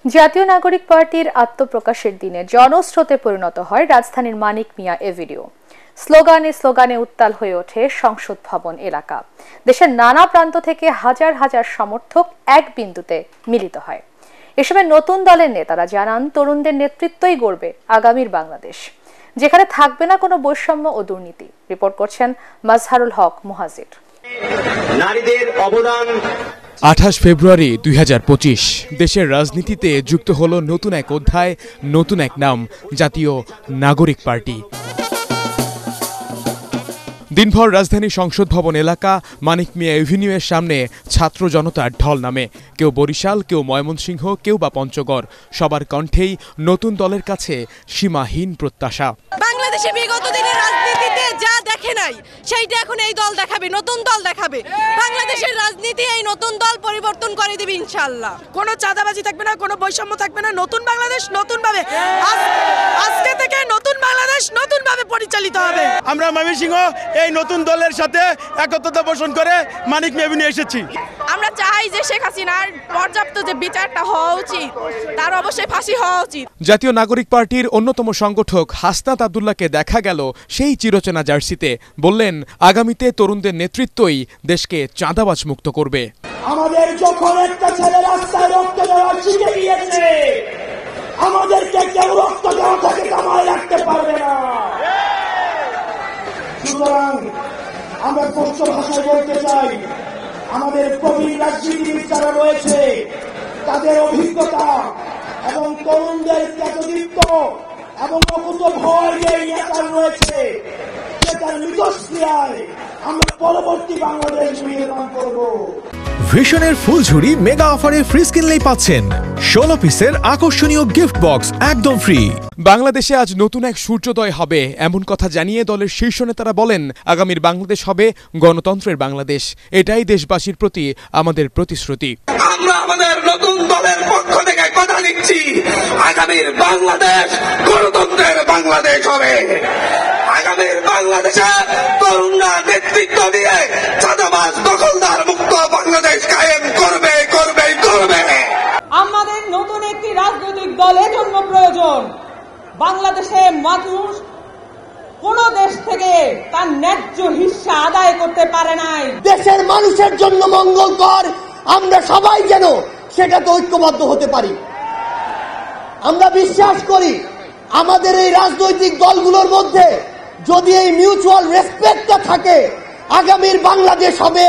জাতীয় নাগরিক পার্টির আত্মপ্রকাশের দিনে জনস্রোতে পরিণত হয় রাজধানীর মানিক মিয়া এভিনিউ। স্লোগানে স্লোগানে উত্তাল হয়ে ওঠে সংসদ ভবন এলাকা। দেশের নানা প্রান্ত থেকে হাজার হাজার সমর্থক এক বিন্দুতে মিলিত হয়। এসবের নতুন দলের নেতারা জানান, তরুণদের নেতৃত্বই গড়বে আগামীর বাংলাদেশ, যেখানে থাকবে না কোনো বৈষম্য ও দুর্নীতি। রিপোর্ট করছেন মাজহারুল হক মুহাজির। নারীদের অবদান। 28 ফেব্রুয়ারি 2025 দেশের রাজনীতিতে যুক্ত হলো নতুন এক অধ্যায়, নতুন এক নাম, জাতীয় নাগরিক পার্টি। দিনভর রাজধানী সংসদ ভবন এলাকা মানিক মিয়া এভিনিউয়ের সামনে ছাত্র জনতার ঢল নামে। কেউ বরিশাল, কেউ ময়মনসিংহ, কেউ বা পঞ্চগড়। সবার কণ্ঠেই নতুন দলের কাছে সীমাহীন প্রত্যাশা। বাংলাদেশে বিগত দিনের রাজনীতিতে যা দেখে নাই সেইটা এখন এই দল দেখাবে, নতুন দল দেখাবে। বাংলাদেশের রাজনীতি এই নতুন দল পরিবর্তন করে দেবে ইনশাআল্লাহ। কোনো চাঁদাবাজি থাকবে না, কোনো বৈষম্য থাকবে না। নতুন বাংলাদেশ নতুন ভাবে, আজকে থেকে নতুন বাংলাদেশ নতুন ভাবে পরিচালিত হবে। আমরা ময়মনসিংহ এই নতুন দলের সাথে একত্রতা পোষণ করে মানিক মিয়া এভিনিউ এসেছি। আমরা চাই যে শেখ হাসিনার পর্যাপ্ত যে বিচারটা হওয়া উচিত, তার অবশ্যই ফাঁসি হওয়া উচিত। জাতীয় নাগরিক পার্টির অন্যতম সংগঠক হাসনাত আব্দুল্লাহকে দেখা গেল সেই চিরচেনা জার্সিতে। বললেন, আগামীতে তরুণদের নেতৃত্বই দেশকে চাঁদাবাজ মুক্ত করবে। আমাদের যখন একটা ছেলে রাস্তায় রক্ত দেওয়া শিখে গিয়েছে, আমাদেরকে কেউ রক্ত দেওয়া থেকে কামায় রাখতে পারবে না। সুতরাং আমরা স্পষ্ট ভাষায় বলতে চাই, আমাদের প্রবীণ রাজনীতিবিদ যারা রয়েছে তাদের অভিজ্ঞতা এবং তরুণদের ত্যাগদীপ্ত এবং অকুত ভয় যে নেতা রয়েছে, সেটার মিথস্ক্রিয়ায় আমরা পরবর্তী বাংলাদেশ নির্মাণ করব। ভিশনের ফুলঝুরি মেগা অফারে ফ্রিজ কিনলেই পাচ্ছেন 16 পিসের আকর্ষণীয় গিফট বক্স একদম ফ্রি। বাংলাদেশে আজ নতুন এক সূর্যোদয় হবে, এমন কথা জানিয়ে দলের শীর্ষ নেতারা বলেন, আগামীর বাংলাদেশ হবে গণতন্ত্রের বাংলাদেশ। এটাই দেশবাসীর প্রতি আমাদের প্রতিশ্রুতি। আমরা আমাদের নতুন দলের পক্ষ থেকে কথা দিচ্ছি, আগামীর বাংলাদেশ গণতন্ত্রের বাংলাদেশ হবে। আগামীর বাংলাদেশে তরুণরা নেতৃত্ব দিয়ে চাঁদাবাজ দখলদার মুক্ত বাংলাদেশ কায়েম করবে করবে করবে। আমাদের নতুন একটি রাজনৈতিক দলের জন্য প্রয়োজন। বাংলাদেশে মানুষ কোন দেশ থেকে তার ন্যায্য হিস্সা আদায় করতে পারে নাই। দেশের মানুষের জন্য মঙ্গলকর আমরা সবাই যেন সেটাতে ঐক্যবদ্ধ হতে পারি। আমরা বিশ্বাস করি, আমাদের এই রাজনৈতিক দলগুলোর মধ্যে যদি এই মিউচুয়াল রেসপেক্টটা থাকে, আগামীর বাংলাদেশ হবে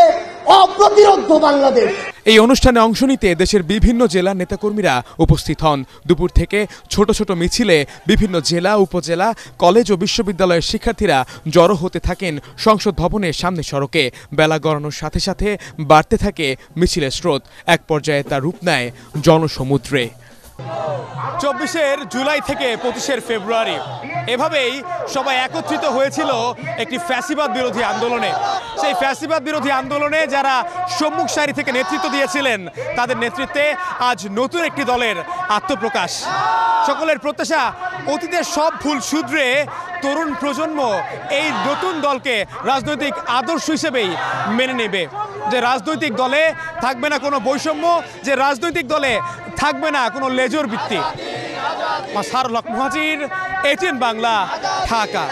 অপ্রতিরোধ্য বাংলাদেশ। এই অনুষ্ঠানে অংশ নিতে দেশের বিভিন্ন জেলার নেতাকর্মীরা উপস্থিত হন। দুপুর থেকে ছোট ছোট মিছিলে বিভিন্ন জেলা, উপজেলা, কলেজ ও বিশ্ববিদ্যালয়ের শিক্ষার্থীরা জড়ো হতে থাকেন সংসদ ভবনের সামনে সড়কে। বেলা গড়ানোর সাথে সাথে বাড়তে থাকে মিছিলের স্রোত। এক পর্যায়ে তা রূপ নেয় জনসমুদ্রে। 24 জুলাই থেকে 25 ফেব্রুয়ারি এভাবেই সবাই একত্রিত হয়েছিল একটি ফ্যাসিবাদ বিরোধী আন্দোলনে। সেই ফ্যাসিবাদ বিরোধী আন্দোলনে যারা সম্মুখ সারি থেকে নেতৃত্ব দিয়েছিলেন, তাদের নেতৃত্বে আজ নতুন একটি দলের আত্মপ্রকাশ। সকলের প্রত্যাশা, অতীতের সব ভুল শুধরে তরুণ প্রজন্ম এই নতুন দলকে রাজনৈতিক আদর্শ হিসেবেই মেনে নেবে। যে রাজনৈতিক দলে থাকবে না কোনো বৈষম্য, যে রাজনৈতিক দলে থাকবে না কোনো লেজর ভিত্তি। মাজহারুল হক মুহাজির, ATN বাংলা, ঢাকা।